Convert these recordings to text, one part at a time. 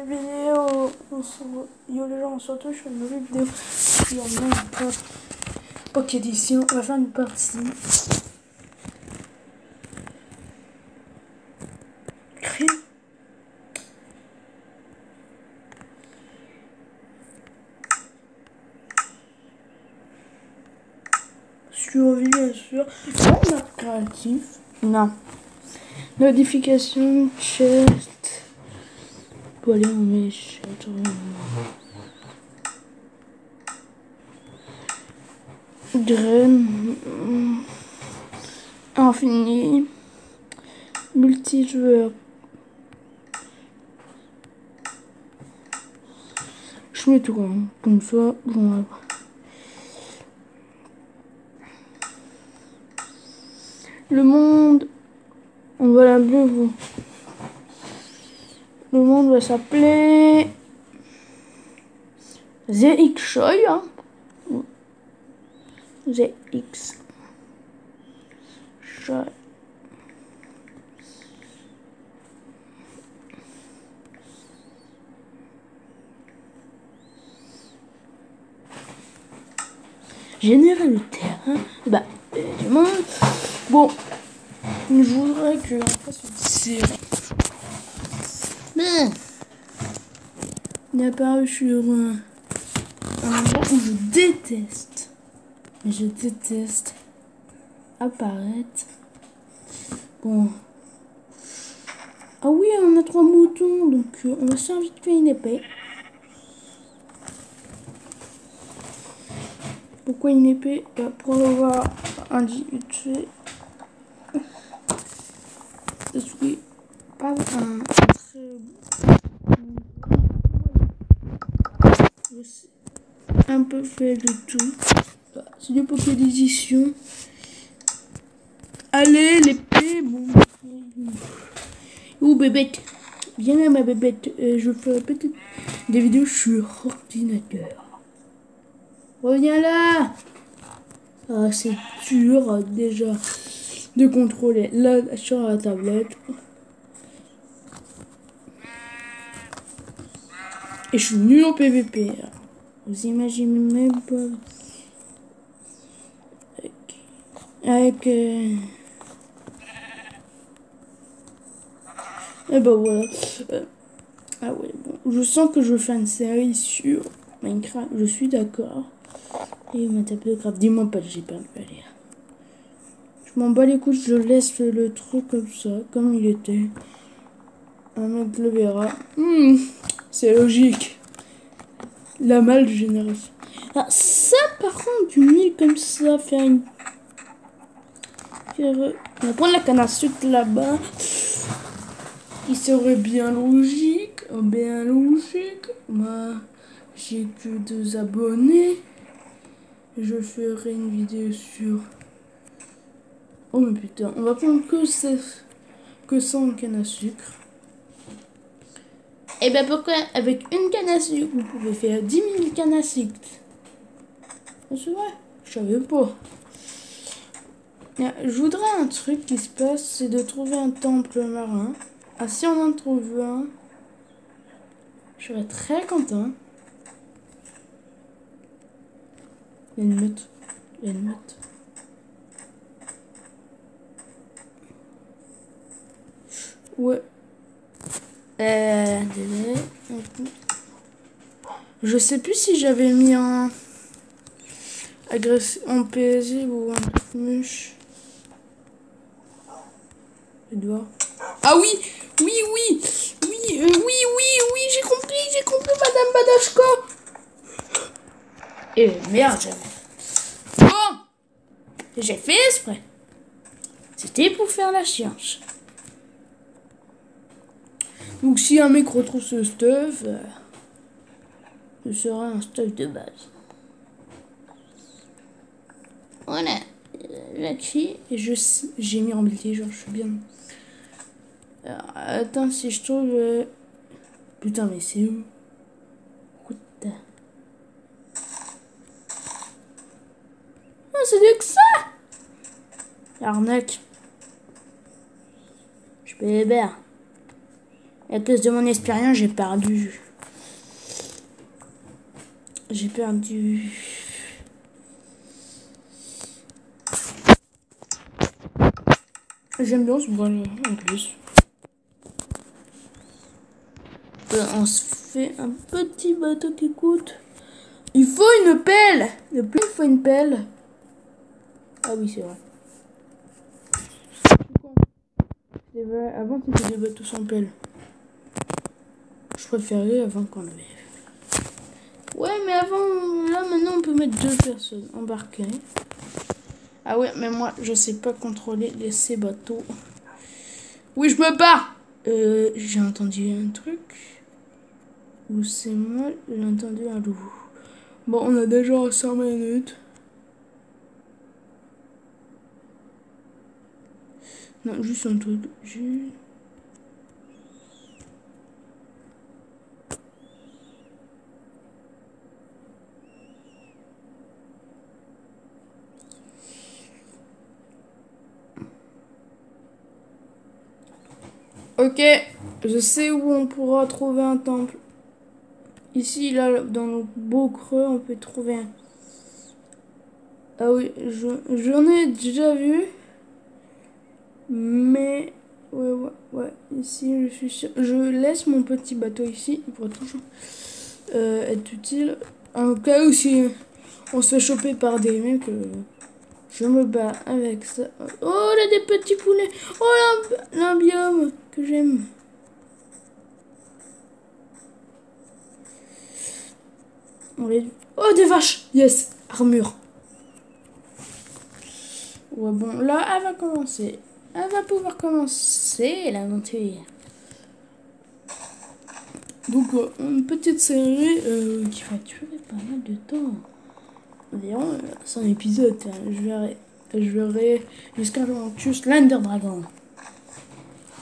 nouvelle vidéo. Yo les gens, surtout je fais une nouvelle vidéo sur Minecraft Pocket Edition. On va faire une partie. Survie bien sûr. Mode créatif. Non. Notification, chest. Pour aller en méchant. Graine. Infini. Multijoueur. Je mets tout comme ça. Bon, le monde, on va l'appeler vous. Le monde va s'appeler ZX Choi. Hein. ZX Choi. Générer le terrain. Bah, du monde. Bon, je voudrais qu'on fasse une série. Mais il est apparu sur un endroit où je déteste. Mais je déteste apparaître. Bon. Ah oui, on a 3 moutons, donc on va servir de une épée. Pourquoi une épée? Pour avoir un vite je suis pas un très un peu fait de tout. C'est du Pocket Edition. Allez, l'épée, bon. Ouh, bébête. Viens là, ma bébête. Je ferai peut-être des vidéos sur ordinateur. Reviens là. Ah, c'est dur déjà de contrôler là sur la tablette. Et je suis nul en PVP. Vous imaginez même pas. Avec et bah voilà. Ah ouais, bon. Je sens que je fais une série sur Minecraft. Je suis d'accord. Et ma table de craft. Dis-moi pas que j'ai pas pu aller. Je m'en bats les couilles, je laisse le truc comme ça, comme il était. Un mec le verra. C'est logique. La mal génération. Ah, ça, par contre, du mille comme ça, faire une. On va prendre la canne à sucre là-bas. Il serait bien logique. Bien logique. Moi, j'ai que 2 abonnés. Je ferai une vidéo sur. Oh, mais putain, on va prendre que 100 cannes à sucre. Et ben pourquoi avec une canne à sucre, vous pouvez faire 10 000 cannes à sucre? C'est vrai, je savais pas. Je voudrais un truc qui se passe, c'est de trouver un temple marin. Ah, si on en trouve un, je serais très content. Il y a une meute. Il y a une meute. Ouais. Je sais plus si j'avais mis un en PSG ou un muche. Edouard. Ah oui, oui, oui, oui, oui, j'ai compris, Madame Badashko. Et merde, j'avais. Bon, j'ai fait exprès. C'était pour faire la science. Donc si un mec retrouve ce stuff, ce sera un stuff de base. Voilà. Là-dessus, j'ai mis en blié, genre je suis bien. Alors, attends, si je trouve. Putain, mais c'est où? Putain. Ah, c'est mieux que ça! Arnaque. Je peux les faire. À cause de mon expérience, j'ai perdu. J'ai perdu. J'aime bien ce bois-là, en plus. On se fait un petit bateau qui coûte. Il faut une pelle. Le plus, il faut une pelle. Ah oui, c'est vrai. Avant, c'était des bateaux sans pelle. Je préférais avant qu'on avait. Ouais, mais avant, là, maintenant, on peut mettre 2 personnes embarquées. Ah ouais, mais moi, je sais pas contrôler ces bateaux. Oui, je me bats. J'ai entendu un truc. Ou c'est moi, j'ai entendu un loup. Bon, on a déjà 5 minutes. Non, juste un truc. Ok, je sais où on pourra trouver un temple. Ici, là, dans nos beaux creux, on peut trouver un. Ah oui, j'en ai déjà vu. Mais. Ouais. Ici, je suis sûr. Je laisse mon petit bateau ici pour toujours être utile. En cas où si on se fait choper par des mecs, je me bats avec ça. Oh, là, des petits poulets. Oh, là, un biome que j'aime. Oh, des vaches. Yes, armure. Ouais, bon, là, elle va commencer. Elle va pouvoir commencer l'aventure. Donc, une petite série qui va durer pas mal de temps. Environ 100 épisodes. Je verrai jusqu'à juste l'Ender Dragon.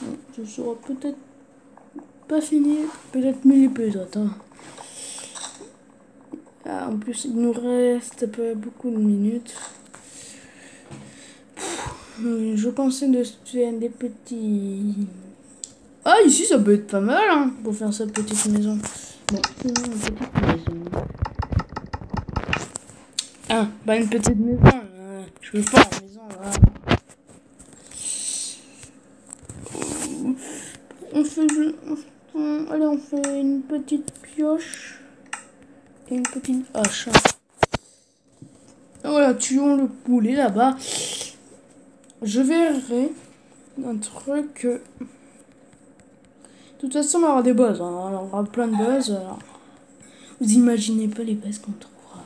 Bon, ce sera peut-être pas fini, peut-être 1000 épisodes. Hein. Ah, en plus, il nous reste pas beaucoup de minutes. Je pensais de faire des petits. Ah, ici, ça peut être pas mal hein, pour faire sa petite maison. Bon, une petite maison. Ah, pas une petite maison. Je veux pas la maison là. Allez, on fait une petite pioche et une petite hache. Voilà, tuons le poulet là-bas. Je verrai un truc. De toute façon, on aura des bases. Hein. On aura plein de bases. Alors. Vous imaginez pas les bases qu'on trouvera.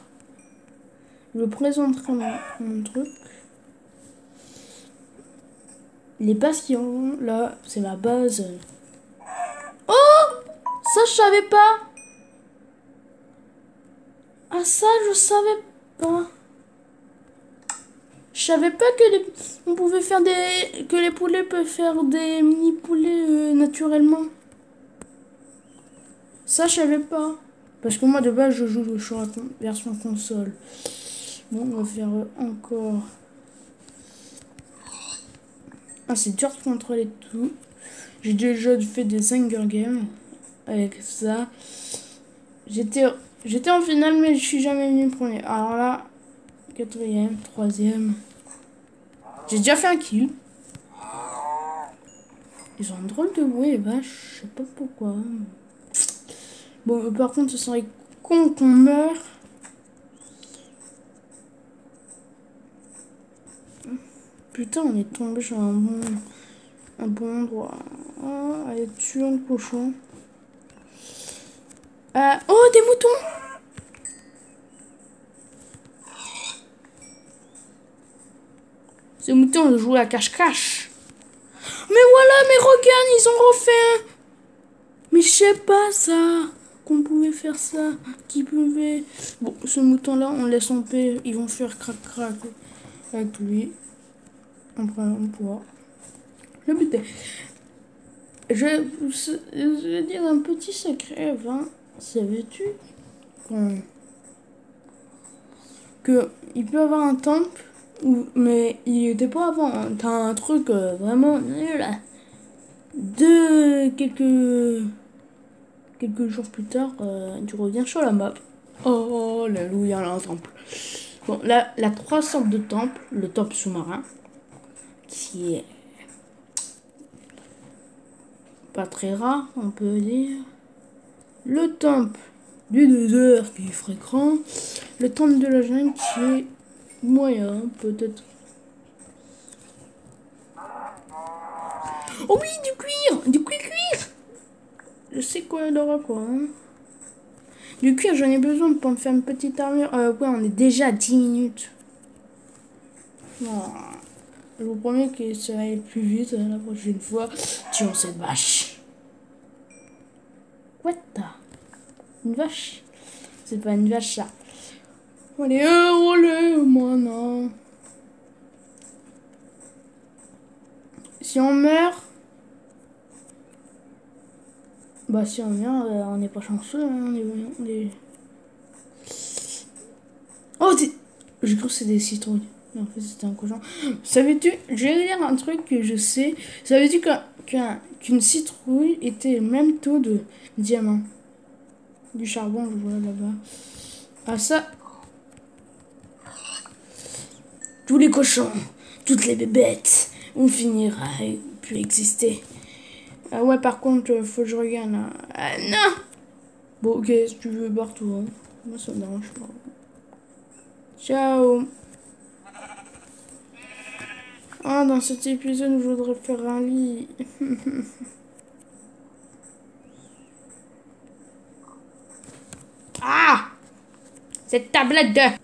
Je présenterai mon truc. Les bases qui ont là, c'est ma base. Oh! Ça, je savais pas! Ah, ça, je savais pas. Je savais pas on pouvait faire que les poulets peuvent faire des mini poulets naturellement. Ça, je savais pas. Parce que moi, de base, je joue sur la version console. Bon, on va faire encore. Ah, c'est dur de contrôler tout. J'ai déjà fait des Hunger Games avec ça. J'étais en finale, mais je suis jamais venu premier. Alors là, 4e, 3e. J'ai déjà fait un kill. Ils ont un drôle de bruit, les vaches. Je sais pas pourquoi. Bon, par contre, ce serait con qu'on meure. Putain, on est tombé sur un bon endroit. Ah, allez, tuons le cochon. Oh, des moutons! Ces moutons, on joue à cache-cache. Mais voilà, mais regarde, ils ont refait un. Mais je sais pas ça. Qu'on pouvait faire ça. Qui pouvait. Bon, ce mouton-là, on laisse en paix. Ils vont faire crac-crac avec lui. On pourra le buter. Je vais dire un petit secret, Vin. Savais-tu que il peut avoir un temple, mais il était pas avant. T'as un truc vraiment nul. quelques jours plus tard, tu reviens sur la map. Oh, alléluia, là, un temple. Bon, là, la 3 sortes de temples. Le temple sous-marin, qui est pas très rare, on peut dire. Le temple du désert, qui est fréquent. Le temple de la jungle, qui est moyen, peut-être. Oh oui, du cuir! Du cuir! Je sais quoi, il aura quoi, hein. Du cuir, j'en ai besoin pour me faire une petite armure. Ouais, on est déjà à 10 minutes. Oh. Je vous promets que ça va aller plus vite la prochaine fois. Tuons cette vache. What the? Une vache? C'est pas une vache, ça. Allez, moi non. Si on meurt... Bah si on meurt, on n'est pas chanceux. Hein, on est... Oh, j'ai cru que c'était des citrouilles. Mais en fait, c'était un cochon. Savais-tu... Je vais dire un truc que je sais. Savais-tu qu'une citrouille était le même taux de diamant? Du charbon, je vois là-bas. Ah ça... Tous les cochons, toutes les bébêtes, on finira et plus exister. Ah ouais, par contre, faut que je regarde là. Ah non! Bon, ok, si tu veux, barre-toi. Hein. Moi, ça me dérange pas. Ciao! Ah, dans cet épisode, je voudrais faire un lit. Ah! Cette tablette de...